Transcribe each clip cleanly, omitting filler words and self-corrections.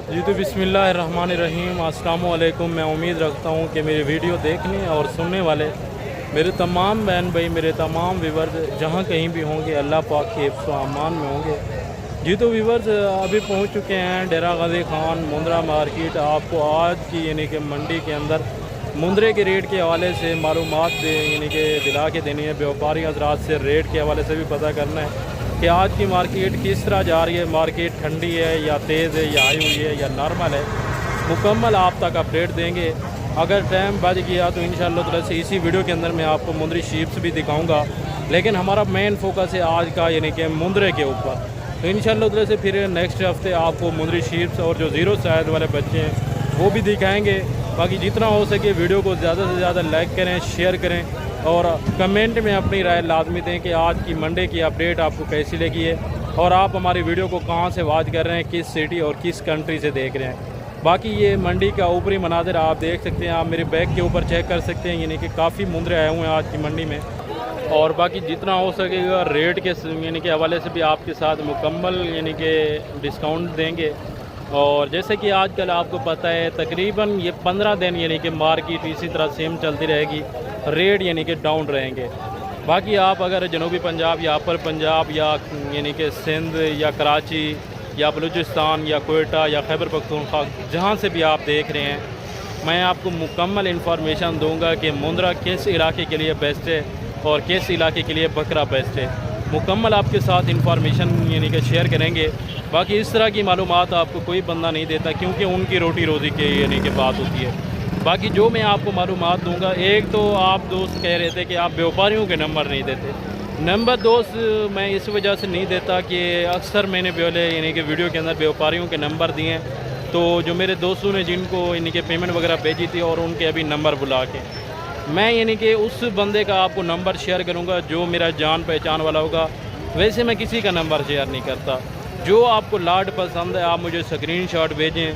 जी तो बिस्मिल्लाहिर्रहमानिर्रहीम, अस्सलाम वालेकुम। मैं उम्मीद रखता हूँ कि मेरी वीडियो देखने और सुनने वाले मेरे तमाम बहन भाई, मेरे तमाम व्यूवर्स जहाँ कहीं भी होंगे अल्लाह पाक के हिफ्ज़ व अमान में होंगे। जी तो व्यूवर्स अभी पहुँच चुके हैं डेरा गाजी खान मुंद्रा मार्केट। आपको आज की यानी कि मंडी के अंदर मुंद्रे के रेट के हवाले से मालूमात यानी कि दिला के देनी है। व्यापारी हजरात से रेट के हवाले से भी पता करना है कि आज की मार्केट किस तरह जा रही है। मार्केट ठंडी है या तेज़ है या आई हुई है या नॉर्मल है, मुकम्मल आप तक अपडेट देंगे। अगर टाइम बच गया तो इंशाअल्लाह ताला से इसी वीडियो के अंदर मैं आपको मुंद्री शीप्स भी दिखाऊंगा, लेकिन हमारा मेन फोकस है आज का यानी कि मुंद्रे के ऊपर। तो इंशाअल्लाह ताला से फिर नेक्स्ट हफ्ते आपको मुंद्री शीप्स और जो ज़ीरो साइज़ वाले बच्चे हैं वो भी दिखाएँगे। बाकी जितना हो सके वीडियो को ज़्यादा से ज़्यादा लाइक करें, शेयर करें और कमेंट में अपनी राय लाजमी दें कि आज की मंडे की अपडेट आपको कैसी लगी है और आप हमारी वीडियो को कहां से वॉच कर रहे हैं, किस सिटी और किस कंट्री से देख रहे हैं। बाकी ये मंडी का ऊपरी मनाजिर आप देख सकते हैं, आप मेरे बैग के ऊपर चेक कर सकते हैं, यानी कि काफ़ी मुंद्रे आए हुए हैं आज की मंडी में। और बाकी जितना हो सकेगा रेट के यानी कि हवाले से भी आपके साथ मुकम्मल यानी कि डिस्काउंट देंगे। और जैसे कि आजकल आपको पता है तकरीबन ये 15 दिन यानी कि मार्केट इसी तरह सेम चलती रहेगी, रेट यानी कि डाउन रहेंगे। बाकी आप अगर जनूबी पंजाब या अपर पंजाब या यानी कि सिंध या कराची या बलूचिस्तान या कोयटा या खैबर पख्तूनख्वा जहाँ से भी आप देख रहे हैं, मैं आपको मुकम्मल इन्फॉर्मेशन दूंगा कि मुंद्रा किस इलाके के लिए बेस्ट है और किस इलाके के लिए बकरा बेस्ट है। मुकम्मल आपके साथ इन्फॉर्मेशन यानी कि शेयर करेंगे। बाकी इस तरह की मालूमात आपको कोई बंदा नहीं देता, क्योंकि उनकी रोटी रोज़ी के यानी कि बात होती है। बाकी जो मैं आपको मालूमात दूंगा, एक तो आप दोस्त कह रहे थे कि आप व्यापारियों के नंबर नहीं देते। नंबर दोस्त मैं इस वजह से नहीं देता कि अक्सर मैंने पहले यानी कि वीडियो के अंदर व्यापारियों के नंबर दिए हैं, तो जो मेरे दोस्तों ने जिनको यानी कि पेमेंट वगैरह भेजी थी और उनके अभी नंबर बुला के मैं यानी कि उस बंदे का आपको नंबर शेयर करूँगा जो मेरा जान पहचान वाला होगा। वैसे मैं किसी का नंबर शेयर नहीं करता। जो आपको लाट पसंद है आप मुझे स्क्रीनशॉट भेजें,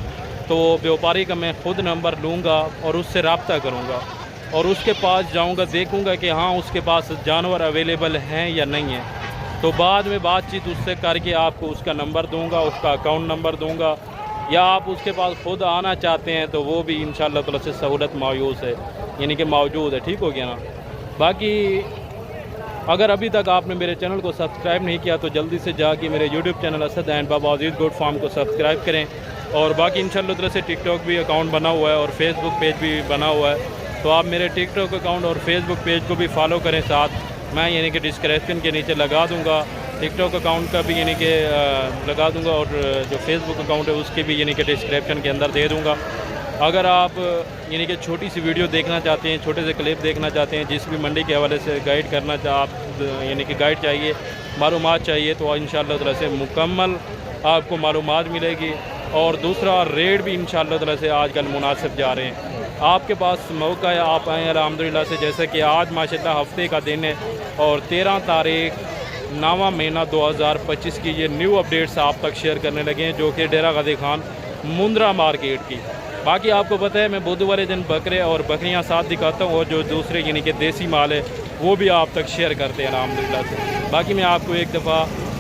तो व्यापारी का मैं ख़ुद नंबर लूँगा और उससे रब्ता करूँगा और उसके पास जाऊँगा, देखूँगा कि हाँ उसके पास जानवर अवेलेबल हैं या नहीं है। तो बाद में बातचीत उससे करके आपको उसका नंबर दूँगा, उसका अकाउंट नंबर दूँगा, या आप उसके पास ख़ुद आना चाहते हैं तो वो भी इंशाअल्लाह ताला से सहूलत मौजूद है, यानी कि मौजूद है। ठीक हो गया ना। बाकी अगर अभी तक आपने मेरे चैनल को सब्सक्राइब नहीं किया तो जल्दी से जाके मेरे YouTube channel Asad and Baba Aziz goat farm को सब्सक्राइब करें। और बाकी इंशाअल्लाह ताला से टिकटॉक भी अकाउंट बना हुआ है और फेसबुक पेज भी बना हुआ है, तो आप मेरे टिकटॉक अकाउंट और फेसबुक पेज को भी फॉलो करें। साथ मैं यानी कि डिस्क्रिप्शन के नीचे लगा दूँगा टिकटॉक अकाउंट का भी यानी कि लगा दूँगा, और जो फेसबुक अकाउंट है उसके भी यानी कि डिस्क्रिप्शन के अंदर दे दूँगा। अगर आप यानी कि छोटी सी वीडियो देखना चाहते हैं, छोटे से क्लिप देखना चाहते हैं, जिस भी मंडी के हवाले से गाइड करना आप यानी कि गाइड चाहिए, मालूमात चाहिए, तो इंशाअल्लाह ताला से मुकम्मल आपको मालूमात मिलेगी। और दूसरा रेट भी इंशाअल्लाह ताला से आजकल मुनासिब जा रहे हैं। आपके पास मौका है, आप आएँ अल्हम्दुलिल्लाह से। जैसे कि आज माशाल्लाह हफ्ते का दिन है और 13 तारीख 9वां महीना 2025 की ये न्यू अपडेट्स आप तक शेयर करने लगे हैं, जो कि डेरा गाजी खान मुंद्रा मार्केट की। बाकी आपको पता है मैं बुध वाले दिन बकरे और बकरियां साथ दिखाता हूँ और जो दूसरे यानी कि देसी माल है वो भी आप तक शेयर करते हैं अल्हम्दुलिल्लाह से। बाकी मैं आपको एक दफ़ा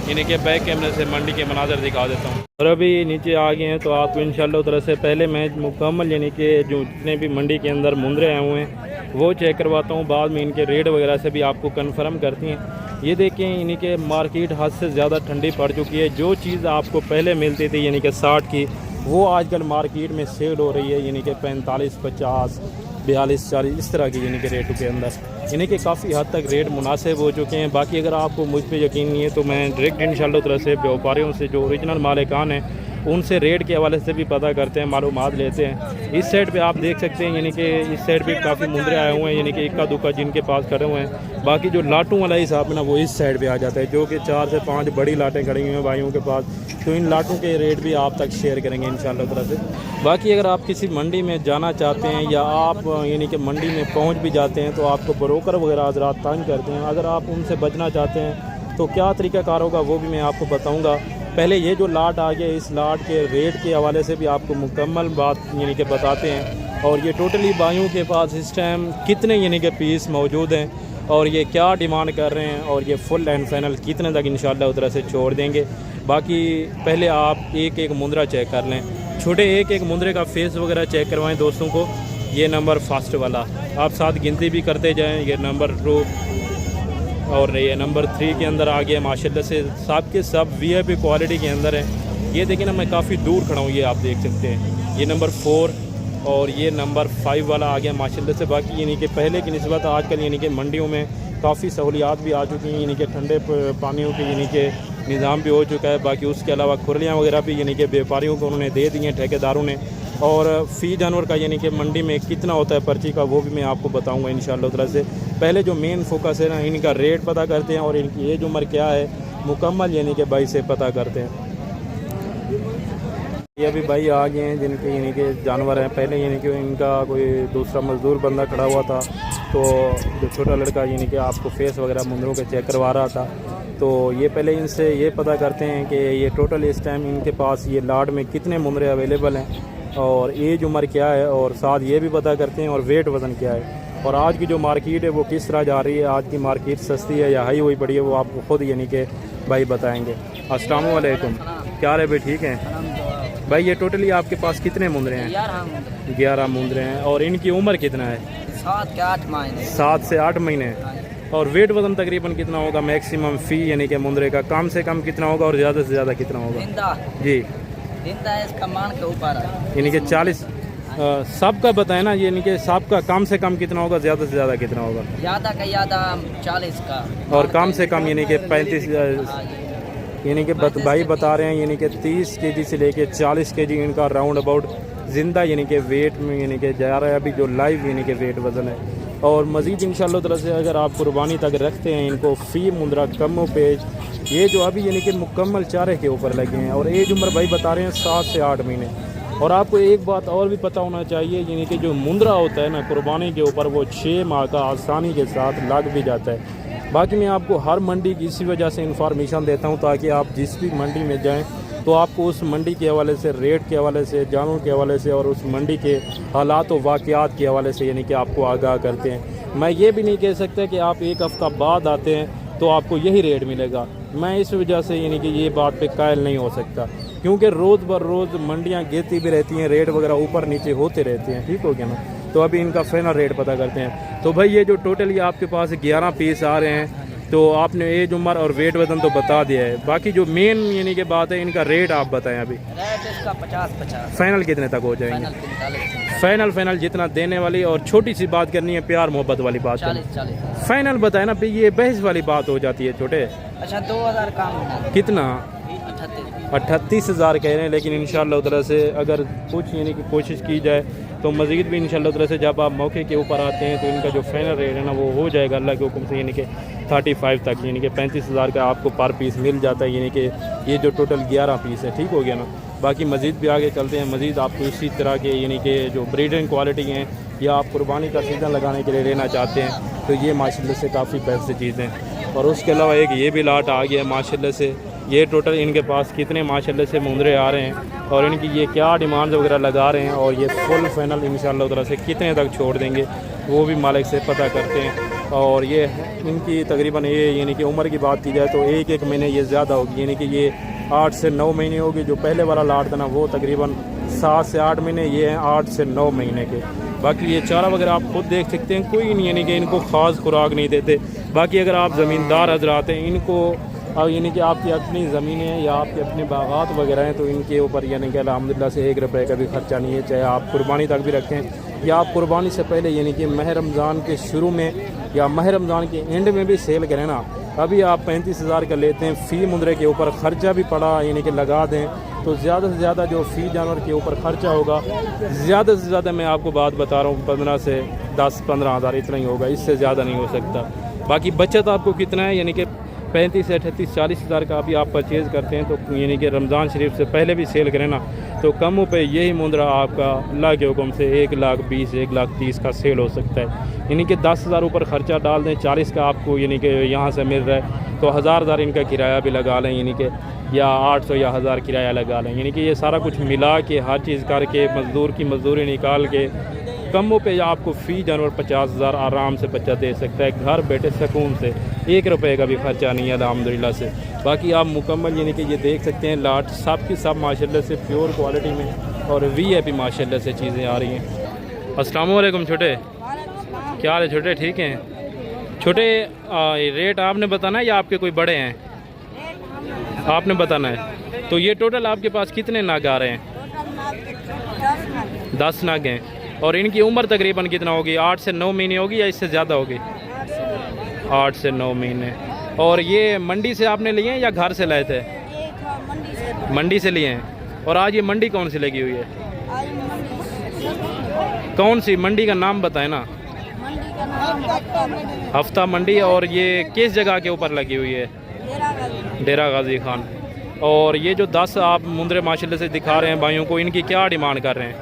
यानी कि बैक कैमरे से मंडी के मनाज़र दिखा देता हूँ। और अभी नीचे आ गए हैं तो आपको इंशाअल्लाह ताला से पहले मैं मुकम्मल यानी कि जो जितने भी मंडी के अंदर मुंद्रे आए हुए हैं वो चेक करवाता हूँ, बाद में इनके रेट वगैरह से भी आपको कन्फर्म करती हैं। ये देखें यानी कि मार्केट हद से ज़्यादा ठंडी पड़ चुकी है। जो चीज़ आपको पहले मिलती थी यानी कि 60 की, वो आजकल मार्केट में सेल हो रही है यानी कि 45, 50, 42, 40 इस तरह की यानी कि रेटों के अंदर, यानी कि काफ़ी हद तक रेट मुनासिब हो चुके हैं। बाकी अगर आपको मुझ पे यकीन नहीं है तो मैं डायरेक्ट इंशाअल्लाह ताला से व्यापारियों से जो ओरिजिनल मालिकान हैं उनसे रेट के हवाले से भी पता करते हैं, मालूमात लेते हैं। इस साइड पे आप देख सकते हैं यानी कि इस साइड पे काफ़ी मुंद्रे आए हुए हैं, यानी कि इक्का दुक्का जिनके पास खड़े हुए हैं। बाकी जो लाटों वाला हिसाब है ना वो इस साइड पे आ जाता है, जो कि 4 से 5 बड़ी लाटें खड़ी हुई हैं भाइयों के पास, तो इन लाटों के रेट भी आप तक शेयर करेंगे इंशाअल्लाह ताला से। बाकी अगर आप किसी मंडी में जाना चाहते हैं या आप यानी कि मंडी में पहुँच भी जाते हैं तो आपको ब्रोकर वगैरह हज़रात तंग करते हैं, अगर आप उनसे बचना चाहते हैं तो क्या तरीक़ाकार होगा वो भी मैं आपको बताऊँगा। पहले ये जो लाट आ गया, इस लाट के रेट के हवाले से भी आपको मुकम्मल बात यानी कि बताते हैं, और ये टोटली भाइयों के पास इस टाइम कितने यानी कि पीस मौजूद हैं और ये क्या डिमांड कर रहे हैं और ये फुल एंड फाइनल कितने तक इंशाअल्लाह उधर से छोड़ देंगे। बाकी पहले आप एक एक मुंद्रा चेक कर लें। छोटे एक एक मुंदरे का फेस वगैरह चेक करवाएं दोस्तों को। ये नंबर फर्स्ट वाला आप साथ गिनती भी करते जाएं। ये नंबर 2 और ये नंबर 3 के अंदर आ गया माशाल्लाह से। सब के सब VIP क्वालिटी के अंदर है। ये देखिए ना, मैं काफ़ी दूर खड़ा हूँ, ये आप देख सकते हैं। ये नंबर 4 और ये नंबर 5 वाला आ गया माशाल्लाह से। बाकी यानी कि पहले की निस्बत आजकल यानी कि मंडियों में काफ़ी सहूलियात भी आ चुकी हैं, यानी कि ठंडे पानियों के यानी कि निज़ाम भी हो चुका है। बाकी उसके अलावा खुरलियाँ वगैरह भी यानी कि व्यापारियों को उन्होंने दे दी हैं, ठेकेदारों ने। और फ़ी जानवर का यानी कि मंडी में कितना होता है पर्ची का, वो भी मैं आपको बताऊंगा इंशाअल्लाह ताला से। पहले जो मेन फोकस है ना, इनका रेट पता करते हैं और इनकी एज उम्र क्या है मुकम्मल यानी कि भाई से पता करते हैं। ये भी भाई आ गए हैं जिनके यानी कि जानवर हैं। पहले यानी कि इनका कोई दूसरा मज़दूर बंदा खड़ा हुआ था, तो जो छोटा लड़का यानी कि आपको फेस वगैरह मुंदरों के चेक करवा रहा था। तो ये पहले इनसे ये पता करते हैं कि ये टोटल इस टाइम इनके पास ये लाट में कितने मुंदरे अवेलेबल हैं और एज उम्र क्या है, और साथ ये भी पता करते हैं और वेट वज़न क्या है। और आज की जो मार्केट है वो किस तरह जा रही है, आज की मार्केट सस्ती है या हाई हुई पड़ी है, वो आपको ख़ुद यानी कि भाई बताएंगे। अस्सलाम वालेकुम, क्या हाल है भाई, ठीक हैं भाई? ये टोटली आपके पास कितने मुंदरे हैं? 11 मुंदरे हैं। और इनकी उम्र कितना है? 7 से 8 महीने। 7 से 8 महीने। और वेट वज़न तकरीबन कितना होगा मैक्सिमम फ़ी यानी कि मुंदरे का? कम से कम कितना होगा और ज़्यादा से ज़्यादा कितना होगा? जी जिंदा इसका मान के ऊपर है, यानी कि 40 सब का बताएं ना, यानी कि सब का कम से कम कितना होगा, ज़्यादा से ज़्यादा कितना होगा? ज़्यादा का ज़्यादा 40 का, और कम से कम यानी कि 35 यानी कि भाई बता रहे हैं यानी कि 30 kg से लेके 40 kg इनका राउंड अबाउट ज़िंदा यानी कि वेट में यानी कि जा रहा है अभी जो लाइव यानी कि वेट वज़न है। और मज़ीद इंशाअल्लाह ताला से अगर आप कुर्बानी तक रखते हैं इनको फ़ी मुंदरा कम पेज ये जो अभी यानी कि मुकम्मल चारे के ऊपर लगे हैं। और एज उम्र भाई बता रहे हैं 7 से 8 महीने। और आपको एक बात और भी पता होना चाहिए, यानी कि जो मुंदरा होता है ना कुर्बानी के ऊपर, वो 6 माह का आसानी के साथ लग भी जाता है। बाकी मैं आपको हर मंडी की इसी वजह से इन्फॉर्मेशन देता हूँ ताकि आप जिस भी मंडी में जाएं तो आपको उस मंडी के हवाले से, रेट के हवाले से, जानवरों के हवाले से और उस मंडी के हालात व वाक़यात के हवाले से यानी कि आपको आगाह करते हैं। मैं ये भी नहीं कह सकता कि आप एक हफ़्ता बाद आते हैं तो आपको यही रेट मिलेगा। मैं इस वजह से यानी कि ये बात पे कायल नहीं हो सकता, क्योंकि रोज़ बर रोज़ मंडियाँ गिरती भी रहती हैं, रेट वगैरह ऊपर नीचे होते रहते हैं। ठीक हो गया ना? तो अभी इनका फाइनल रेट पता करते हैं। तो भाई ये जो टोटली आपके पास 11 पीस आ रहे हैं, तो आपने एज उम्र और वेट वजन तो बता दिया है। बाकी जो मेन यानी कि बात है, इनका रेट आप बताएं अभी। रेट इसका 50-50। फाइनल कितने तक हो जाएंगे? फाइनल जितना देने वाली। और छोटी सी बात करनी है, प्यार मोहब्बत वाली बात। 40। फाइनल बताए ना, ये बहस वाली बात हो जाती है छोटे। अच्छा 2000 कम। कितना? 38,000 कह रहे हैं, लेकिन इंशाअल्लाह ताला से अगर कुछ यानी कि कोशिश की जाए तो मज़ीद भी इंशाअल्लाह ताला से जब आप मौके के ऊपर आते हैं तो इनका जो फाइनल रेट है ना वो हो जाएगा अल्लाह के हुक्म से, यानी कि 35 तक, यानी कि 35,000 का आपको पर पीस मिल जाता है। यानी कि ये जो टोटल 11 पीस है, ठीक हो गया ना? बाकी मज़ीद भी आगे चलते हैं। मज़ीद आपको इसी तरह के यानी कि जो ब्रीडिंग क्वालिटी हैं या आप कुर्बानी का सीज़न लगाने के लिए लेना चाहते हैं तो ये माशाल्लाह से काफ़ी बेस्ट चीज़ें। और उसके अलावा एक ये भी लाट आ गया माशाल्लाह से। ये टोटल इनके पास कितने माशाल्लाह से मुंदरे आ रहे हैं और इनकी ये क्या डिमांड वगैरह लगा रहे हैं और ये फुल फाइनल इंशाअल्लाह ताला से कितने तक छोड़ देंगे वो भी मालिक से पता करते हैं। और ये इनकी तकरीबन ये यानी कि उम्र की बात की जाए तो 1-1 महीने ये ज़्यादा होगी, यानी कि ये 8 से 9 महीने होगी। जो पहले वाला लाट था ना वो तकरीबन 7 से 8 महीने, ये हैं 8 से 9 महीने के। बाकी ये चारा वगैरह आप खुद देख सकते हैं, कोई नहीं यानी कि इनको ख़ास खुराक नहीं देते। बाकी अगर आप ज़मींदार हजरात हैं, इनको अब यानी कि आपकी अपनी ज़मीनें हैं या आपके अपने बागात वगैरह हैं तो इनके ऊपर यानी कि अल्हम्दुलिल्लाह से 1 रुपये का भी ख़र्चा नहीं है, चाहे आप कुर्बानी तक भी रखें या आप कुर्बानी से पहले यानी कि माह रमज़ान के शुरू में या माह रमज़ान के एंड में भी सेल करें ना। अभी आप 35,000 का लेते हैं, फ़ी मुंदरे के ऊपर ख़र्चा भी पड़ा यानी कि लगा दें तो ज़्यादा से ज़्यादा जो फ़ी जानवर के ऊपर ख़र्चा होगा, ज़्यादा से ज़्यादा मैं आपको बात बता रहा हूँ 15 से 10-15 हज़ार इतना ही होगा, इससे ज़्यादा नहीं हो सकता। बाकी बचत आपको कितना है, यानी कि 35 से 38-40 हज़ार का अभी आप परचेज़ करते हैं तो यानी कि रमज़ान शरीफ से पहले भी सेल करें ना तो कम पे यही मुंदरा आपका अल्लाह के हुक्म से 1,20,000-1,30,000 का सेल हो सकता है। यानी कि 10,000 ऊपर ख़र्चा डाल दें, 40 का आपको यानी कि यहाँ से मिल रहा है तो 1,000 इनका किराया भी लगा लें, यानी कि या 800 या 1,000 किराया लगा लें। यानी कि ये सारा कुछ मिला के हर चीज़ करके मज़दूर की मज़दूरी निकाल के कमों पे आपको फ़ी जानवर 50,000 आराम से बच्चा दे सकता है, घर बैठे सुकून से, 1 रुपये का भी ख़र्चा नहीं है अल्हम्दुलिल्लाह से। बाकी आप मुकम्मल यानी कि ये देख सकते हैं लाट सब की सब माशाल्लाह से प्योर क्वालिटी में और VIP माशाल्लाह से चीज़ें आ रही हैं। अस्सलाम वालेकुम छोटे, क्या हाल है छोटे, ठीक हैं छोटे? रेट आपने बताना है या आपके कोई बड़े हैं? आपने बताना है। तो ये टोटल आपके पास कितने नाग आ रहे हैं? 10 नाग हैं। और इनकी उम्र तकरीबन कितना होगी? 8 से 9 महीने होगी या इससे ज़्यादा होगी? 8 से 9 महीने। और ये मंडी से आपने लिए हैं या घर से लाए थे? मंडी से लिए हैं। और आज ये मंडी कौन सी लगी हुई है? कौन सी मंडी का नाम बताए ना? हफ्ता मंडी। और ये किस जगह के ऊपर लगी हुई है? डेरा गाजी खान। और ये जो 10 आप मुंदरे माशाल्लाह से दिखा रहे हैं भाइयों को, इनकी क्या डिमांड कर रहे हैं?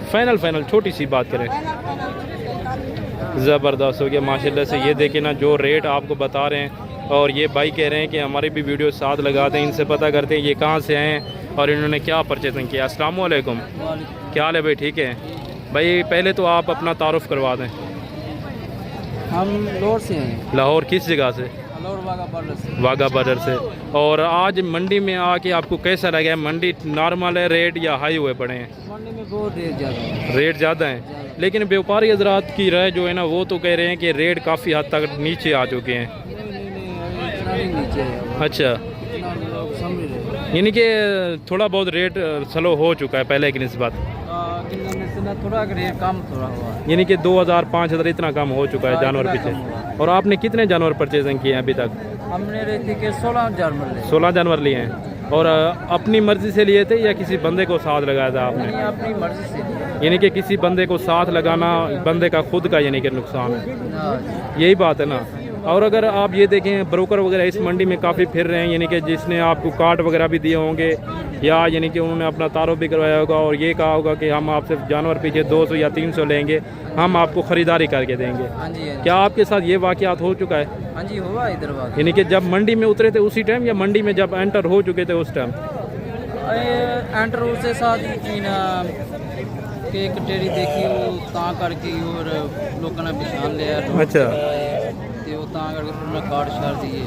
फाइनल छोटी सी बात करें। ज़बरदस्त हो गया माशाल्लाह से। ये देखें ना जो रेट आपको बता रहे हैं। और ये भाई कह रहे हैं कि हमारी भी वीडियो साथ लगाते हैं, इनसे पता करते हैं ये कहाँ से आए हैं और इन्होंने क्या परचेजिंग किया। अस्सलाम वालेकुम, क्या हाल है भाई, ठीक है भाई? पहले तो आप अपना तारुफ करवा दें। हम लाहौर से हैं। लाहौर किस जगह से? लाहौर वाघा बॉर्डर से। और आज मंडी में आके आपको कैसा लगा है? मंडी नॉर्मल है रेट या हाई हुए पड़े हैं? मंडी में बहुत रेट ज़्यादा है। रेट ज़्यादा हैं, लेकिन व्यापारी हजरात की राय जो है ना वो तो कह रहे हैं कि रेट काफ़ी हद तक नीचे आ चुके हैं। नहीं नीचे है। अच्छा, यानी कि थोड़ा बहुत रेट स्लो हो चुका है पहले की निस्बत? थोड़ा रेट कम थोड़ा हुआ है। यानी कि 2000-5000 इतना कम हो चुका है जानवर पीछे। और आपने कितने जानवर परचेजिंग किए हैं अभी तक? हमने रहती के 16 जानवर 16 जानवर लिए हैं। और अपनी मर्जी से लिए थे या किसी बंदे को साथ लगाया था आपने? अपनी मर्जी से। यानी कि किसी बंदे को साथ लगाना बंदे का खुद का यानी कि नुकसान है, यही बात है ना। और अगर आप ये देखें ब्रोकर वगैरह इस मंडी में काफ़ी फिर रहे हैं, यानी कि जिसने आपको कार्ड वगैरह भी दिए होंगे या यानी कि उन्होंने अपना तारुफ भी करवाया होगा और ये कहा होगा कि हम आपसे जानवर पीछे 200 या 300 लेंगे, हम आपको ख़रीदारी करके देंगे। हाँ जी। क्या आपके साथ ये वाक़यात हो चुका है? हाँ जी हुआ इधर बात। यानी कि जब मंडी में उतरे थे उसी टाइम या मंडी में जब एंटर हो चुके थे उस टाइम? एंटर उससे साथ ही ना कि एक टेरी देखी वो ता करके और लोगों ने पहचान लिया। अच्छा, तो ता करके उन्होंने कार्ड शार दिए,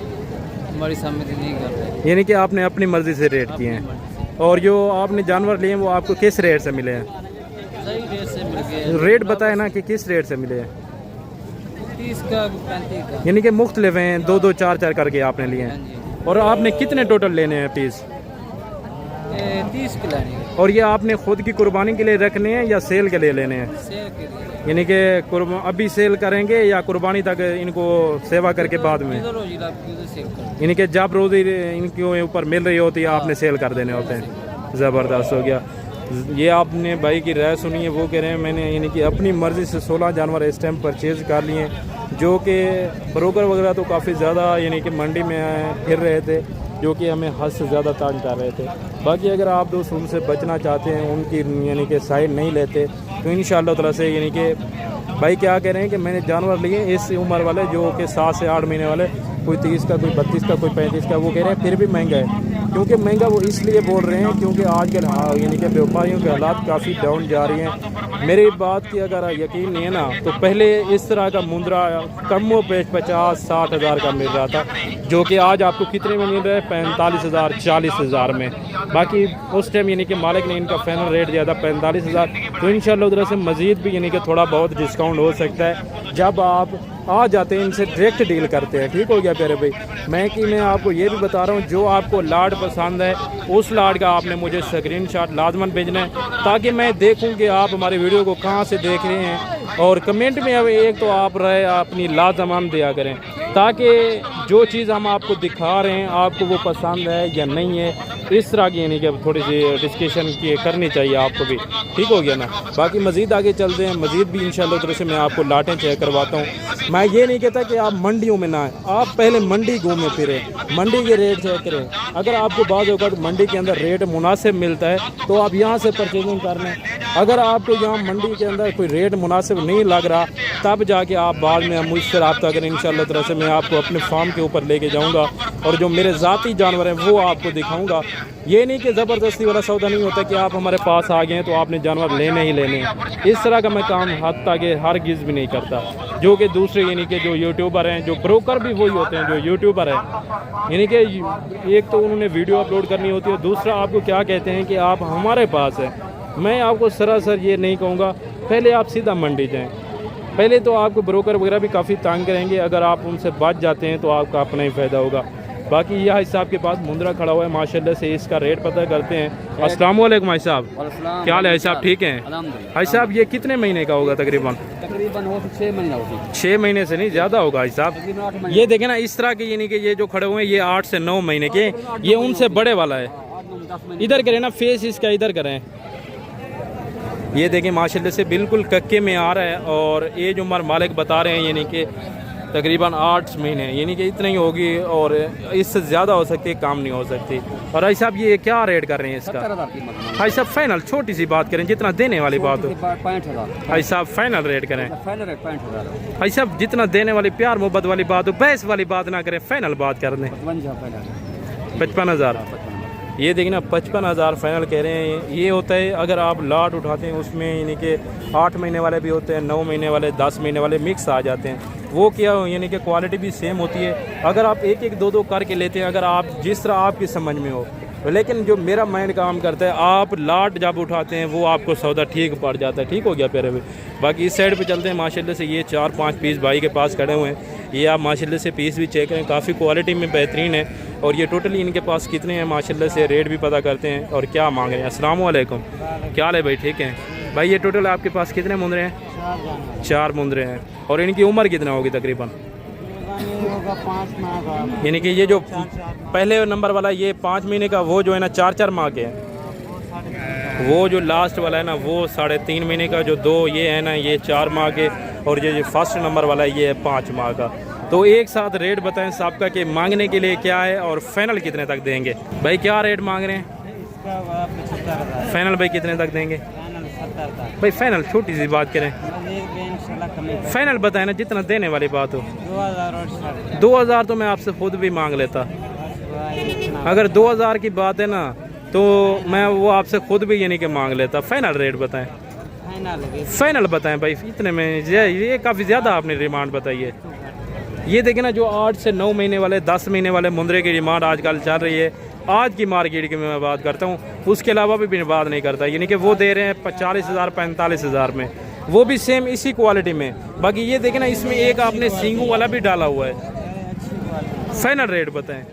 हमारी सहमति नहीं कर रहे। यानी कि आपने अपनी मर्ज़ी से रेट किए हैं। और जो आपने जानवर लिए हैं वो आपको किस रेट से मिले हैं? सही रेट से मिल गए। रेट बताए ना कि किस रेट से मिले हैं? 30 का 35 का। यानी कि मुख्तलिफ हैं, 2-2 4-4 करके आपने लिए हाँ हैं। जी। और आपने कितने टोटल लेने हैं पीस? 30 के लाने। और ये आपने खुद की कुर्बानी के लिए रखने हैं या सेल के लिए लेने हैं? सेल के लिए। यानी कि अभी सेल करेंगे या कुर्बानी तक इनको सेवा करके बाद में? यानी कि जब रोज़ी इनके ऊपर मिल रही होती है आपने सेल कर देने होते हैं। ज़बरदस्त हो गया। ये आपने भाई की राय सुनी है। वो कह रहे हैं मैंने यानी कि अपनी मर्ज़ी से 16 जानवर इस टाइम परचेज़ कर लिए, जो कि ब्रोकर वगैरह तो काफ़ी ज़्यादा यानी कि मंडी में फिर रहे थे, जो कि हमें हद से ज़्यादा तंग कर रहे थे। बाकी अगर आप दोस्त उनसे बचना चाहते हैं, उनकी यानी कि साइड नहीं लेते, तो इंशाअल्लाह ताला से यानी कि भाई क्या कह रहे हैं कि मैंने जानवर लिए इस उम्र वाले जो कि 7 से 8 महीने वाले, कोई 30 का, कोई 32 का, कोई 35 का। वो कह रहे हैं फिर भी महंगा है। क्योंकि महंगा वो इसलिए बोल रहे हैं क्योंकि आजकल यानी कि व्यापारियों के हालात काफ़ी डाउन जा रही हैं। मेरी बात की अगर यकीन नहीं है ना, तो पहले इस तरह का मुंद्रा कमो पेश 50-60 हज़ार का मिल रहा था, जो कि आज आपको कितने में मिल रहा है? 45,000 40,000 में। बाकी उस टाइम यानी कि मालिक ने इनका फाइनल रेट दिया था 45,000। तो इंशाअल्लाह उधर से मज़ीद भी यानी कि थोड़ा बहुत डिस्काउंट हो सकता है जब आप आ जाते हैं, इनसे डायरेक्ट डील करते हैं। ठीक हो गया प्यारे भाई? मैं आपको ये भी बता रहा हूँ, जो आपको लाड पसंद है उस लाड का आपने मुझे स्क्रीनशॉट लाजमन भेजना है, ताकि मैं देखूँ कि आप हमारे वीडियो को कहाँ से देख रहे हैं। और कमेंट में अब एक तो आप राय अपनी लाजमान दिया करें, ताकि जो चीज़ हम आपको दिखा रहे हैं आपको वो पसंद है या नहीं है, इस तरह की यानी कि थोड़ी सी डिस्कशन की करनी चाहिए आपको भी। ठीक हो गया ना? बाकी मज़ीद आगे चलते हैं, मज़ीद भी इंशाअल्लाह तरह से मैं आपको लाटें चेक करवाता हूँ। मैं ये नहीं कहता कि आप मंडियों में ना आए, आप पहले मंडी घूमें फिरें, मंडी के रेट चेक करें। अगर आपको बाज़ औक़ात मंडी के अंदर रेट मुनासिब मिलता है तो आप यहाँ से परचेजिंग कर लें। अगर आपको यहाँ मंडी के अंदर कोई रेट मुनासिब नहीं लग रहा, तब जाके आप बाद में मुझसे रब्ता करें। इंशाअल्लाह तरह से मैं आपको अपने फार्म के ऊपर लेके जाऊँगा और जो मेरे ज़ाती जानवर हैं वो आपको दिखाऊँगा। ये नहीं कि ज़बरदस्ती वाला सौदा नहीं होता कि आप हमारे पास आ गए हैं तो आपने जानवर लेने ही लेने हैं। इस तरह का मैं काम हद तक हरगिज़ भी नहीं करता। जो कि दूसरे यानी कि जो यूट्यूबर हैं, जो ब्रोकर भी वही होते हैं जो यूट्यूबर हैं। यानी कि एक तो उन्होंने वीडियो अपलोड करनी होती है, दूसरा आपको क्या कहते हैं कि आप हमारे पास हैं। मैं आपको सरासर ये नहीं कहूँगा, पहले आप सीधा मंडी जाएँ। पहले तो आपको ब्रोकर वगैरह भी काफ़ी तंग करेंगे, अगर आप उनसे बच जाते हैं तो आपका अपना ही फ़ायदा होगा। बाकी यह हिसाब के पास मुंद्रा खड़ा हुआ है माशाल्लाह से, इसका रेट पता करते हैं। अस्सलाम वालेकुम भाई साहब, क्या हाल है भाई साहब, ठीक हैं भाई साहब? ये कितने महीने का होगा तकरीबन? हो 6 महीना होगी। 6 महीने से नहीं ज़्यादा होगा भाई साहब। ये देखें ना इस तरह के, यानी कि ये जो खड़े हुए हैं ये 8 से 9 महीने के, ये उनसे बड़े वाला है। इधर करें ना, फेस इसका इधर करें। ये देखें माशाल्लाह से बिल्कुल कक्के में आ रहा है, और एज उम्र मालिक बता रहे हैं यानी कि तकरीबन 8 महीने, यानी कि इतना ही होगी, और इससे ज़्यादा हो सकती है, कम नहीं हो सकती। और भाई साहब ये क्या रेट कर रहे हैं इसका? भाई साहब फाइनल, छोटी सी बात करें, जितना देने वाली बात हो। 65,000 भाई साहब फाइनल रेट करें। Final rate 65,000। भाई साहब जितना देने वाली, प्यार मोहब्बत वाली बात हो, बहस वाली बात ना करें, फाइनल बात कर दें। 55,000। ये देखिए ना 55,000 फाइनल कह रहे हैं। ये होता है अगर आप लाट उठाते हैं उसमें, यानी कि 8 महीने वाले भी होते हैं, 9 महीने वाले, 10 महीने वाले मिक्स आ जाते हैं। वो क्या यानी कि क्वालिटी भी सेम होती है। अगर आप एक एक दो दो करके लेते हैं, अगर आप जिस तरह आपकी समझ में हो, लेकिन जो मेरा माइंड काम करता है, आप लाट जब उठाते हैं वो आपको सौदा ठीक पड़ जाता है। ठीक हो गया प्यारे भाई। बाकी इस साइड पे चलते हैं। माशाल्लाह से ये 4-5 पीस भाई के पास खड़े हुए हैं। ये आप माशाल्लाह से पीस भी चेक करें, काफ़ी क्वालिटी में बेहतरीन है। और ये टोटली इनके पास कितने हैं माशाल्लाह से, रेट भी पता करते हैं और क्या मांग रहे हैं। अस्सलाम वालेकुम, क्या हाल है भाई, ठीक है भाई? ये टोटल आपके पास कितने मुंदरे हैं? 4 मुंदरे हैं। और इनकी उम्र कितना होगी तकरीबन? यानी कि ये जो पहले नंबर वाला ये 5 महीने का, वो जो है ना 4-4 माह के हैं। वो जो लास्ट वाला है ना वो 3.5 महीने का, जो 2 ये है ना ये 4 माह के, और ये जो फर्स्ट नंबर वाला है ये है 5 माह का। तो एक साथ रेट बताएं साहब का कि मांगने के लिए क्या है और फाइनल कितने तक देंगे? भाई क्या रेट मांग रहे हैं? फाइनल भाई कितने तक देंगे? भाई फाइनल छोटी सी बात करें, फाइनल बताएं ना, जितना देने वाली बात हो। 2000 तो मैं आपसे खुद भी मांग लेता। अगर 2000 की बात है ना तो मैं वो आपसे खुद भी यानी कि मांग लेता। फाइनल रेट बताएं, फाइनल बताएं भाई। इतने में ये काफ़ी ज़्यादा आपने डिमांड बताई है। ये देखें ना जो 8 से 9 महीने वाले, 10 महीने वाले मुंदरे की डिमांड आजकल चल रही है। आज की मार्केट की मैं बात करता हूँ, उसके अलावा भी बात नहीं करता। यानी कि वो दे रहे हैं 40,000 45,000 में, वो भी सेम इसी क्वालिटी में। बाकी ये देखें ना इसमें एक आपने सींगू वाला भी डाला हुआ है। फाइनल रेट बताएं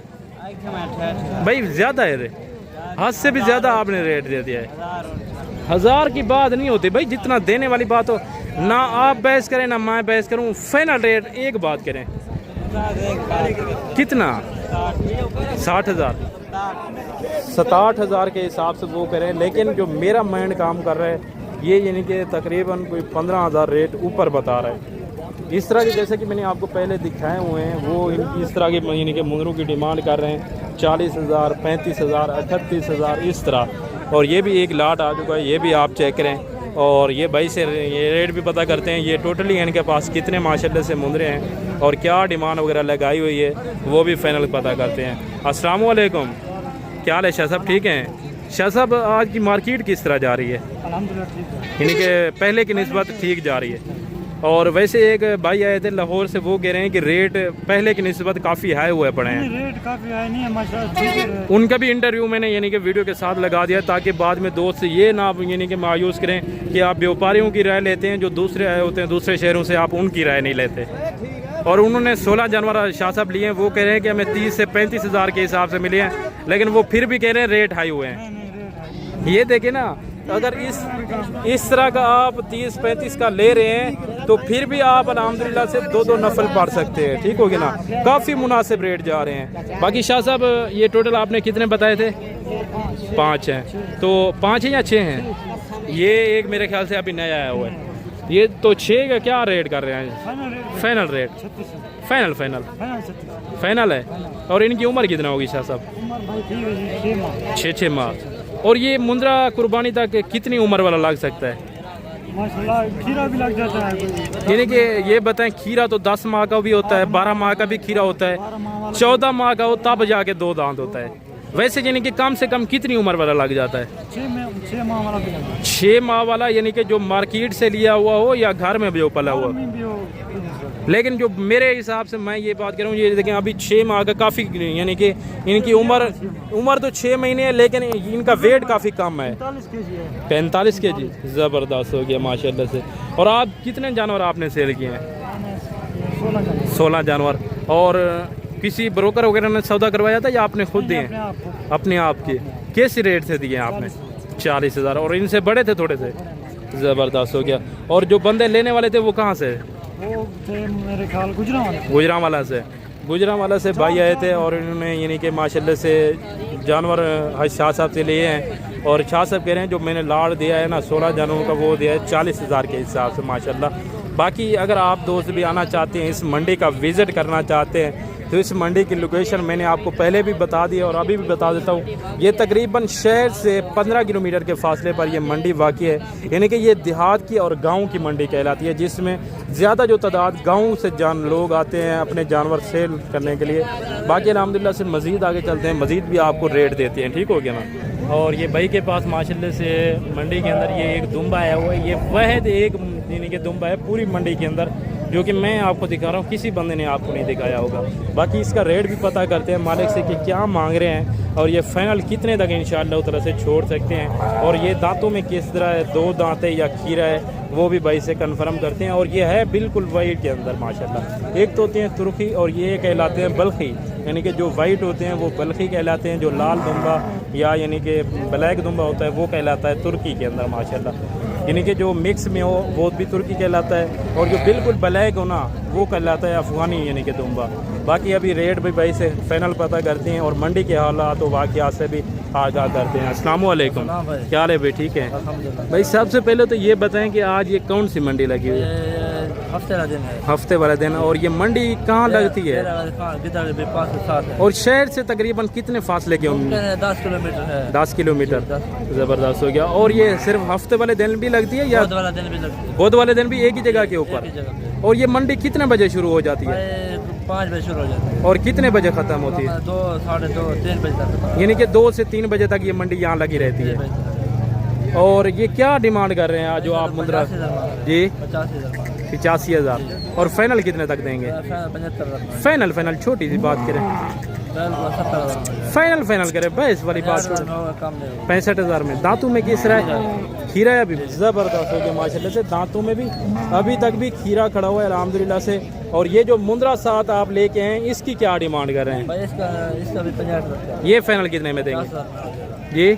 भाई। ज़्यादा है रे, हद से भी ज़्यादा आपने रेट दे दिया है। 1000 की बात नहीं होती भाई, जितना देने वाली बात हो ना। आप बहस करें ना मैं बहस करूं। फाइनल रेट एक बात करें, कितना? 60,000 67,000 के हिसाब से वो करें। लेकिन जो मेरा माइंड काम कर रहा है ये यानी कि तकरीबन कोई 15,000 रेट ऊपर बता रहा है। इस तरह के जैसे कि मैंने आपको पहले दिखाए हुए हैं, वो इस तरह के यानी कि मुंगरों की डिमांड कर रहे हैं 40,000 35,000 38,000 इस तरह। और ये भी एक लाट आ चुका है, ये भी आप चेक करें। और ये भाई से ये रेट भी पता करते हैं, ये टोटली इनके पास कितने माशाल्लाह से मुंदरे हैं और क्या डिमांड वगैरह लगाई हुई है वो भी फाइनल पता करते हैं। अस्सलाम वालेकुम, क्या हाल है शाह साहब, ठीक हैं? शाह साहब आज की मार्केट किस तरह जा रही है? यानी कि पहले की निस्बत ठीक जा रही है। और वैसे एक भाई आए थे लाहौर से, वो कह रहे हैं कि रेट पहले की निस्बत काफ़ी हाई हुए पड़े हैं। रेट काफ़ी हाई नहीं है माशाल्लाह। उनका भी इंटरव्यू मैंने यानी कि वीडियो के साथ लगा दिया, ताकि बाद में दोस्त ये ना यानी कि मायूस करें कि आप व्यापारियों की राय लेते हैं, जो दूसरे आए होते हैं दूसरे शहरों से, आप उनकी राय नहीं लेते। और उन्होंने 16 जानवर शाह साहब लिए हैं, वो कह रहे हैं कि हमें 30 से 35,000 के हिसाब से मिले हैं, लेकिन वो फिर भी कह रहे हैं रेट हाई हुए हैं। ये देखें ना, अगर इस तरह का आप 30-35 का ले रहे हैं तो फिर भी आप अल्हम्दुलिल्लाह से 2-2 नफल पढ़ सकते हैं। ठीक होगी ना, काफ़ी मुनासिब रेट जा रहे हैं। बाकी शाह साहब ये टोटल आपने कितने बताए थे? 5 हैं। तो 5 हैं या 6 हैं? ये एक मेरे ख्याल से अभी नया आया हुआ है। ये तो 6 का क्या रेट कर रहे हैं? फाइनल रेट फाइनल है। और इनकी उम्र कितना होगी शाह साहब? 6 माह। और ये मुंद्रा कुर्बानी तक कितनी उम्र वाला लग सकता है? माशाल्लाह खीरा भी लग जाता है। यानी कि ये बताएं, खीरा तो 10 माह का भी होता है, 12 माह का भी खीरा होता है, 14 माह का हो तब जाके 2 दांत होता है। वैसे यानी कि कम से कम कितनी उम्र वाला लग जाता है? 6 माह वाला भी लगता है। 6 माह वाला, यानी कि जो मार्केट से लिया हुआ हो या घर में भी पला हुआ? लेकिन जो मेरे हिसाब से मैं ये बात कर रहा हूँ, ये देखें अभी 6 माह का काफ़ी, यानी कि इनकी उम्र तो 6 महीने है, लेकिन इनका वेट काफ़ी कम है, 45 kg है। 45 kg। ज़बरदस्त हो गया माशाल्लाह से। और आप कितने जानवर आपने सेल किए हैं? 16 जानवर। और किसी ब्रोकर वगैरह ने सौदा करवाया था या आपने खुद दिए? अपने आप को अपने आप के। कैसे रेट से दिए आपने? 40,000। और इनसे बड़े थे थोड़े से? ज़बरदस्त हो गया। और जो बंदे लेने वाले थे वो कहाँ से? वो थे मेरे ख्याल गुजरात गुजरांवाला से भाई आए थे, और इन्होंने यानी कि माशाल्लाह से जानवर शाह साहब से लिए हैं। और शाह साहब कह रहे हैं जो मैंने लाड़ दिया है ना 16 जानवरों का, वो दिया है 40,000 के हिसाब से माशाल्लाह। बाकी अगर आप दोस्त भी आना चाहते हैं, इस मंडी का विज़िट करना चाहते हैं, तो इस मंडी की लोकेशन मैंने आपको पहले भी बता दी और अभी भी बता देता हूँ। ये तकरीबन शहर से 15 किलोमीटर के फासले पर ये मंडी वाक़ई है, यानी कि ये देहात की और गांव की मंडी कहलाती है, जिसमें ज़्यादा जो तादाद गांव से लोग आते हैं अपने जानवर सेल करने के लिए। बाकी अल्हम्दुलिल्लाह से मज़ीद आगे चलते हैं, मज़ीद भी आपको रेट देते हैं, ठीक हो गया ना। और ये भाई के पास माशाल्लाह से मंडी के अंदर ये एक दुम्बा आया हुआ है, ये वह एक यानी कि दुम्बा है पूरी मंडी के अंदर, जो कि मैं आपको दिखा रहा हूँ, किसी बंदे ने आपको नहीं दिखाया होगा। बाकी इसका रेट भी पता करते हैं मालिक से कि क्या मांग रहे हैं और ये फाइनल कितने तक इंशाअल्लाह तरह से छोड़ सकते हैं। और ये दांतों में किस तरह है, 2 दांत है या खीरा है, वो भी भाई से कंफर्म करते हैं। और ये है बिल्कुल वाइट के अंदर माशाल्लाह। एक तो होते हैं तुर्की और ये कहलाते हैं बल्खी, यानी कि जो वाइट होते हैं वो बल्खी कहलाते हैं, जो लाल दुम्बा या यानी कि ब्लैक दुम्बा होता है वो कहलाता है तुर्की के अंदर माशाल्लाह। यानी कि जो मिक्स में हो वो भी तुर्की कहलाता है, और जो बिल्कुल ब्लैक हो ना वो कहलाता है अफ़गानी यानी कि दुम्बा। बाकी अभी रेट भी भाई से फाइनल पता करते हैं और मंडी के हालात और वाक़ियात से भी आगाह करते हैं। अस्सलाम वालेकुम, क्या हाल है भाई? ठीक है भाई। सबसे पहले तो ये बताएं कि आज ये कौन सी मंडी लगी हुई है? हफ्ते वाला दिन। और ये मंडी कहाँ लगती है? और शहर से तकरीबन कितने फासले के होंगे? 10 किलोमीटर है। 10 किलोमीटर। ज़बरदस्त हो गया। और ये सिर्फ हफ्ते वाले दिन भी लगती है या बुध वाला दिन भी लगती है? बुध वाले दिन भी एक ही जगह के ऊपर। और ये मंडी कितने बजे शुरू हो जाती है? 5 बजे शुरू हो जाती है। और कितने बजे ख़त्म होती है? 2, 2:30, 3 बजे तक। यानी कि 2 से 3 बजे तक ये मंडी यहाँ लगी रहती है। और ये क्या डिमांड कर रहे हैं आज जो आप मुद्रा? जी 85,000। और फाइनल कितने तक देंगे? 75,000। फाइनल छोटी सी बात करें, फाइनल करें बस वाली बात। 65,000 में। दांतों में किस तरह है? खीरा है अभी ज़बरदस्त हो गया माशाल्लाह से। दांतों में भी अभी तक भी खीरा खड़ा हुआ है अल्हम्दुलिल्लाह से। और ये जो मुंद्रा साथ आप लेके हैं इसकी क्या डिमांड कर रहे हैं? इसका भी 50,000। ये फाइनल कितने में देंगे? जी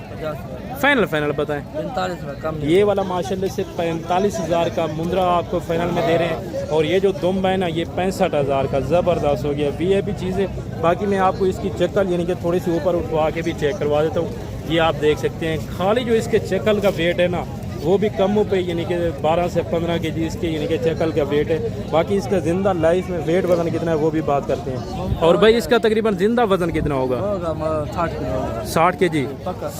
फाइनल बताएं। 45 कम। ये वाला माशाल्लाह से 45,000 का मुंद्रा आपको फाइनल में दे रहे हैं। और ये जो दुम्ब है ना ये 65,000 का। ज़बरदस्त हो गया। VIP चीज़ें। बाकी मैं आपको इसकी चक्कल यानी कि थोड़ी सी ऊपर उठवा के भी चेक करवा देता हूँ। ये आप देख सकते हैं, खाली जो इसके चक्कल का वेट है ना वो भी कम पे यानी कि 12 से 15 kg इसके यानी कि चक्कल का वेट है। बाकी इसका ज़िंदा लाइफ में वेट वज़न कितना है वो भी बात करते हैं। और भाई इसका तकरीबन ज़िंदा वज़न कितना होगा? 60 kg।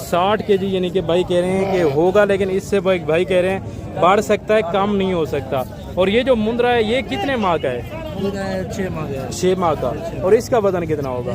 60 kg यानी कि भाई कह रहे हैं कि होगा, लेकिन इससे भाई कह रहे हैं बढ़ सकता है, कम नहीं हो सकता। और ये जो मुंद्रा है ये कितने माह का है? 6 माह का। और इसका वजन कितना होगा?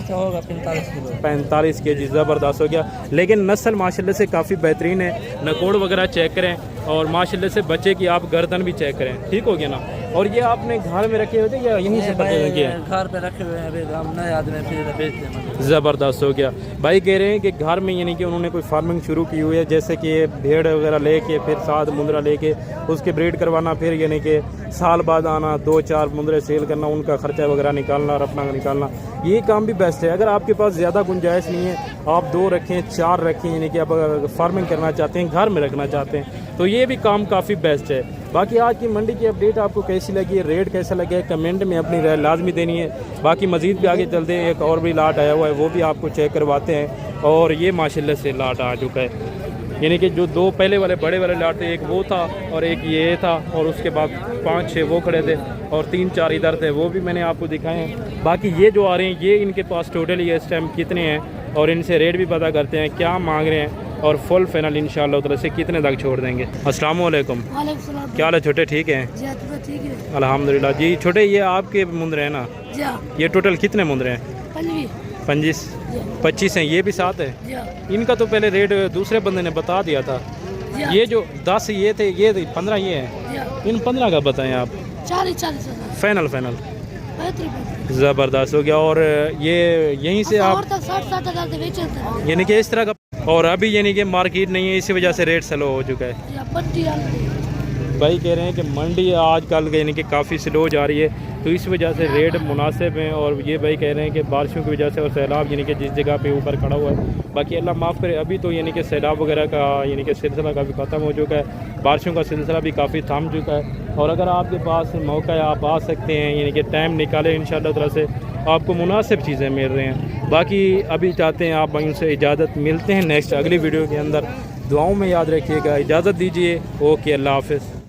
45 kg। ज़बरदस्त हो गया। लेकिन नस्ल माशाल्लाह से काफ़ी बेहतरीन है। नकोड़ वगैरह चेक करें और माशाल्लाह से बच्चे की आप गर्दन भी चेक करें, ठीक हो गया ना। और ये आपने घर में रखे हुए थे या यहीं से पकड़े किए? घर पे रखे हुए हैं, अभी हम नए आदमी फिर बेचते हैं। ज़बरदस्त हो गया। भाई कह रहे हैं कि घर में यानी कि उन्होंने कोई फार्मिंग शुरू की हुई है, जैसे कि भेड़ वगैरह लेके फिर 7 मुंद्रा लेके उसके ब्रीड करवाना, फिर यानी कि साल बाद आना 2-4 मुंद्रे सेल करना, उनका खर्चा वगैरह निकालना और अपना निकालना, ये काम भी बेस्ट है। अगर आपके पास ज़्यादा गुंजाइश नहीं है, आप 2 रखें 4 रखें, यानी कि आप अगर फार्मिंग करना चाहते हैं, घर में रखना चाहते हैं, तो ये भी काम काफ़ी बेस्ट है। बाकी आज की मंडी की अपडेट आपको कैसी लगी है, रेट कैसा लगे, कमेंट में अपनी राय लाजमी देनी है। बाकी मज़ीद भी आगे चलते हैं, एक और भी लाट आया हुआ है वो भी आपको चेक करवाते हैं। और ये माशाल्लाह से लाट आ चुका है, यानी कि जो 2 पहले वाले बड़े वाले लाट थे, एक वो था और एक ये था, और उसके बाद 5-6 वो खड़े थे और 3-4 इधर थे, वो भी मैंने आपको दिखाए हैं। बाकी ये जो आ रहे हैं ये इनके पास टोटल ये इस टाइम कितने हैं और इनसे रेट भी पता करते हैं क्या मांग रहे हैं और फुल फाइनल इंशाअल्लाह ताला से कितने तक छोड़ देंगे। अस्सलाम वालेकुम, क्या हाल है छोटे? ठीक है अल्हम्दुलिल्लाह। जी छोटे, ये आपके मुंद्रे हैं ना? ये टोटल कितने मुंद्रे हैं? 25 हैं। ये भी 7 है। इनका तो पहले रेट दूसरे बंदे ने बता दिया था। ये जो 10 ये थे, ये 15 ये हैं। इन 15 का बताएं आप। फाइनल फाइनल बेहतरीन ज़बरदस्त हो गया। और ये यहीं से और आप तक 60-70 हज़ार बेच चलता है यानी कि इस तरह का, और अभी यानी कि मार्केट नहीं है, इसी वजह से रेट स्लो हो चुका है। या पट्टी भाई कह रहे हैं कि मंडी आजकल यानी कि काफ़ी स्लो जा रही है, तो इस वजह से रेट मुनासिब हैं। और ये भाई कह रहे हैं कि बारिशों की वजह से और सैलाब यानी कि जिस जगह पे ऊपर खड़ा हुआ है, बाकी अल्लाह माफ़ करे, अभी तो यानी कि सैलाब वगैरह का यानी कि सिलसिला काफ़ी ख़त्म हो चुका है, बारिशों का सिलसिला भी काफ़ी थम चुका है। और अगर आपके पास मौका है आप आ सकते हैं, यानी कि टाइम निकालें, इंशाअल्लाह ताला से आपको मुनासिब चीज़ें मिल रही हैं। बाकी अभी चाहते हैं आप उनसे इजाज़त, मिलते हैं नेक्स्ट अगली वीडियो के अंदर। दुआओं में याद रखिएगा, इजाज़त दीजिए। ओके, अल्लाह हाफ़िज़।